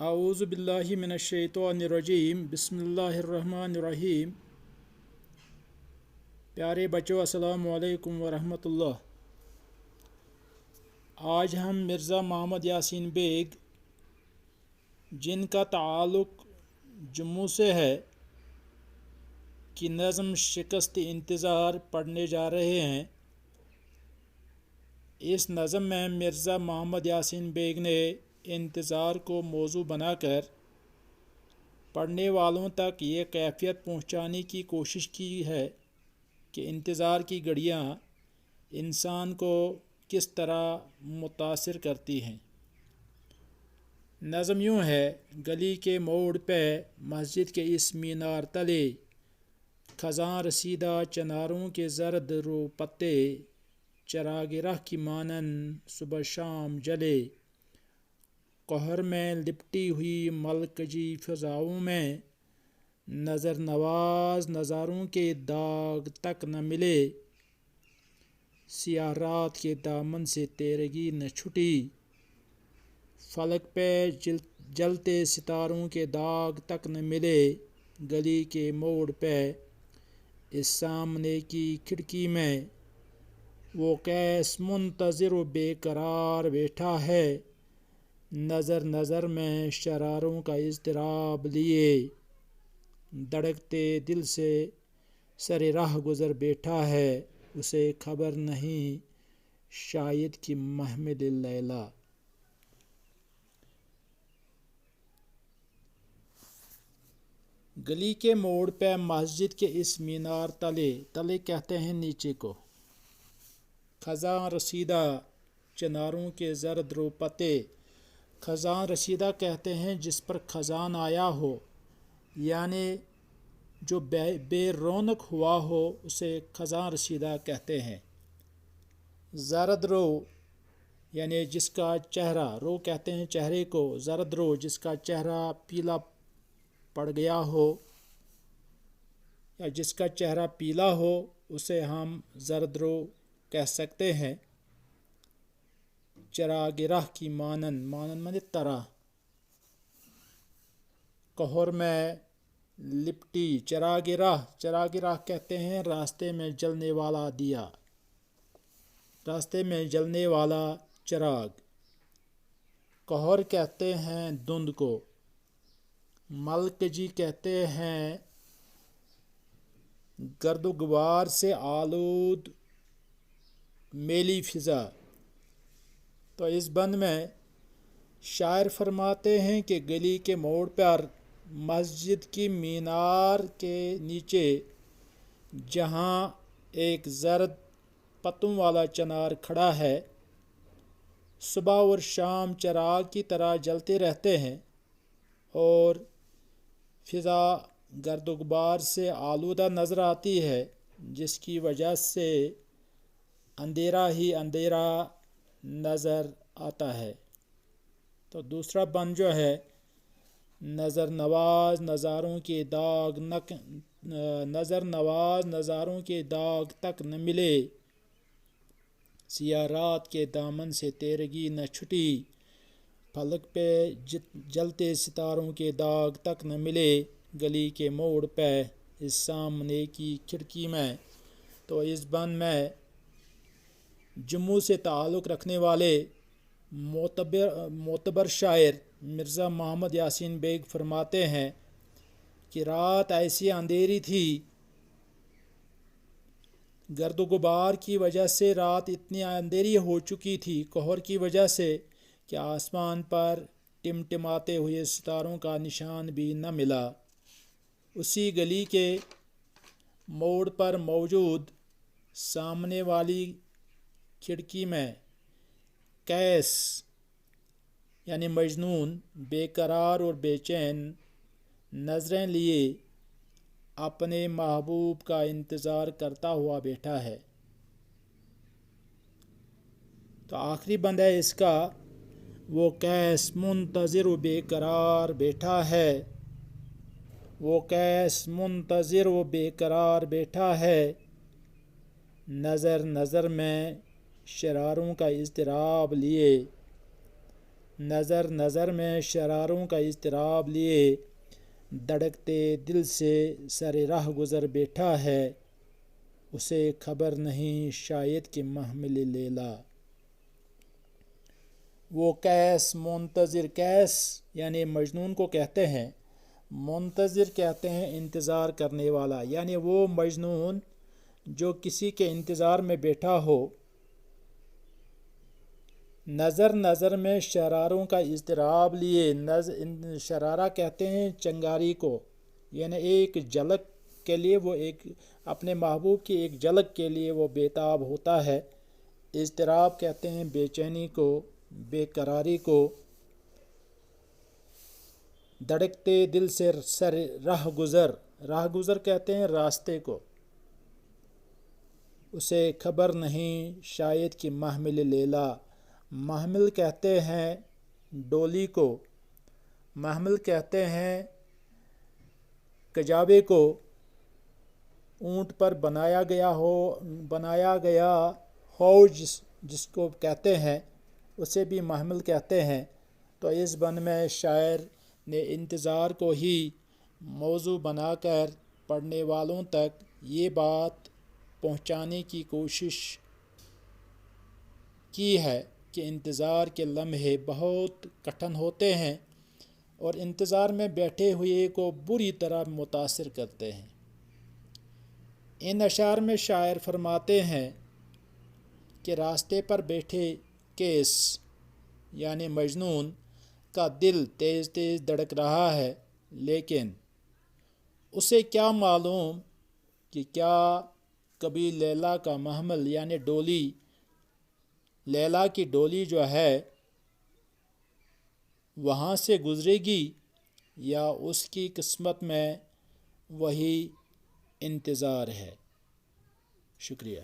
اعوذ باللہ من الشیطان الرجیم بسم اللہ الرحمن الرحیم۔ پیارے بچوں، السلام علیکم ورحمۃ اللہ۔ آج ہم مرزا محمد یاسین بیگ، جن کا تعلق جموں سے ہے، کی نظم شکست انتظار پڑھنے جا رہے ہیں۔ اس نظم میں مرزا محمد یاسین بیگ نے انتظار کو موضوع بنا کر پڑھنے والوں تک یہ کیفیت پہنچانے کی کوشش کی ہے کہ انتظار کی گھڑیاں انسان کو کس طرح متاثر کرتی ہیں۔ نظم یوں ہے: گلی کے موڑ پہ مسجد کے اس مینار تلے، خزاں رسیدہ چناروں کے زرد رو پتے، چراغ راہ کی مانند صبح شام جلے، قہر میں لپٹی ہوئی ملکجی فضاؤں میں، نظر نواز نظاروں کے داغ تک نہ ملے، سیاہ رات کے دامن سے تیرگی نہ چھٹی، فلک پہ جلتے ستاروں کے داغ تک نہ ملے، گلی کے موڑ پہ اس سامنے کی کھڑکی میں، وہ کیس منتظر و بے قرار بیٹھا ہے، نظر نظر میں شراروں کا اضطراب لیے، دھڑکتے دل سے سر راہ گزر بیٹھا ہے، اسے خبر نہیں شاید کہ محمل لیلا۔ گلی کے موڑ پہ مسجد کے اس مینار تلے کہتے ہیں نیچے کو، خزاں رسیدہ چناروں کے زرد رو پتے، خزاں رسیدہ کہتے ہیں جس پر خزان آیا ہو، یعنی جو بے رونق ہوا ہو اسے خزاں رسیدہ کہتے ہیں۔ زرد رو یعنی جس کا چہرہ، رو کہتے ہیں چہرے کو، زرد رو جس کا چہرہ پیلا پڑ گیا ہو یا جس کا چہرہ پیلا ہو اسے ہم زرد رو کہہ سکتے ہیں۔ چراغ راہ کی مانند مانے طرح، قہر میں لپٹی، چراغ راہ کہتے ہیں راستے میں جلنے والا دیا، راستے میں جلنے والا چراغ، قہر کہتے ہیں دھند کو، ملکجی کہتے ہیں گرد و غبار سے آلود میلی فضا۔ تو اس بند میں شاعر فرماتے ہیں کہ گلی کے موڑ پر مسجد کی مینار کے نیچے، جہاں ایک زرد پتوں والا چنار کھڑا ہے، صبح اور شام چراغ کی طرح جلتے رہتے ہیں اور فضا گرد و غبار سے آلودہ نظر آتی ہے، جس کی وجہ سے اندھیرا ہی اندھیرا نظر آتا ہے۔ تو دوسرا بند جو ہے، نظر نواز نظاروں کے داغ تک نہ ملے، سیاہ رات کے دامن سے تیرگی نہ چھٹی، فلک پہ جلتے ستاروں کے داغ تک نہ ملے، گلی کے موڑ پہ اس سامنے کی کھڑکی میں۔ تو اس بند میں جموں سے تعلق رکھنے والے معتبر شاعر مرزا محمد یاسین بیگ فرماتے ہیں کہ رات ایسی اندھیری تھی، گرد و غبار کی وجہ سے رات اتنی اندھیری ہو چکی تھی، قہر کی وجہ سے، کہ آسمان پر ٹمٹماتے ہوئے ستاروں کا نشان بھی نہ ملا۔ اسی گلی کے موڑ پر موجود سامنے والی کھڑکی میں قیس یعنی مجنون بے قرار اور بے چین نظریں لیے اپنے محبوب کا انتظار کرتا ہوا بیٹھا ہے۔ تو آخری بند ہے اس کا، وہ قیس منتظر و بے قرار بیٹھا ہے، وہ قیس منتظر و بے قرار بیٹھا ہے، نظر نظر میں شراروں کا اضطراب لیے، نظر نظر میں شراروں کا اضطراب لیے دھڑکتے دل سے سر راہ گزر بیٹھا ہے، اسے خبر نہیں شاید کہ محمل لیلا۔ وہ کیس منتظر، کیس یعنی مجنون کو کہتے ہیں، منتظر کہتے ہیں انتظار کرنے والا، یعنی وہ مجنون جو کسی کے انتظار میں بیٹھا ہو۔ نظر نظر میں شراروں کا اضطراب لیے، شرارہ کہتے ہیں چنگاری کو، یعنی ایک جھلک کے لیے وہ ایک اپنے محبوب کی ایک جھلک کے لیے وہ بیتاب ہوتا ہے۔ اضطراب کہتے ہیں بے چینی کو، بے قراری کو۔ دھڑکتے دل سے سر راہ گزر، راہ گزر کہتے ہیں راستے کو، اسے خبر نہیں شاید کہ محمل لیلا۔ محمل کہتے ہیں ڈولی کو، محمل کہتے ہیں کجاوے کو، اونٹ پر بنایا گیا ہوج جس کو کہتے ہیں اسے بھی محمل کہتے ہیں۔ تو اس بن میں شاعر نے انتظار کو ہی موضوع بنا کر پڑھنے والوں تک یہ بات پہنچانے کی کوشش کی ہے کہ انتظار کے لمحے بہت کٹھن ہوتے ہیں اور انتظار میں بیٹھے ہوئے کو بری طرح متاثر کرتے ہیں۔ ان اشعار میں شاعر فرماتے ہیں کہ راستے پر بیٹھے کیس یعنی مجنون کا دل تیز تیز دھڑک رہا ہے، لیکن اسے کیا معلوم کہ کیا کبھی لیلا کا محمل یعنی ڈولی، لیلا کی ڈولی جو ہے وہاں سے گزرے گی یا اس کی قسمت میں وہی انتظار ہے۔ شکریہ۔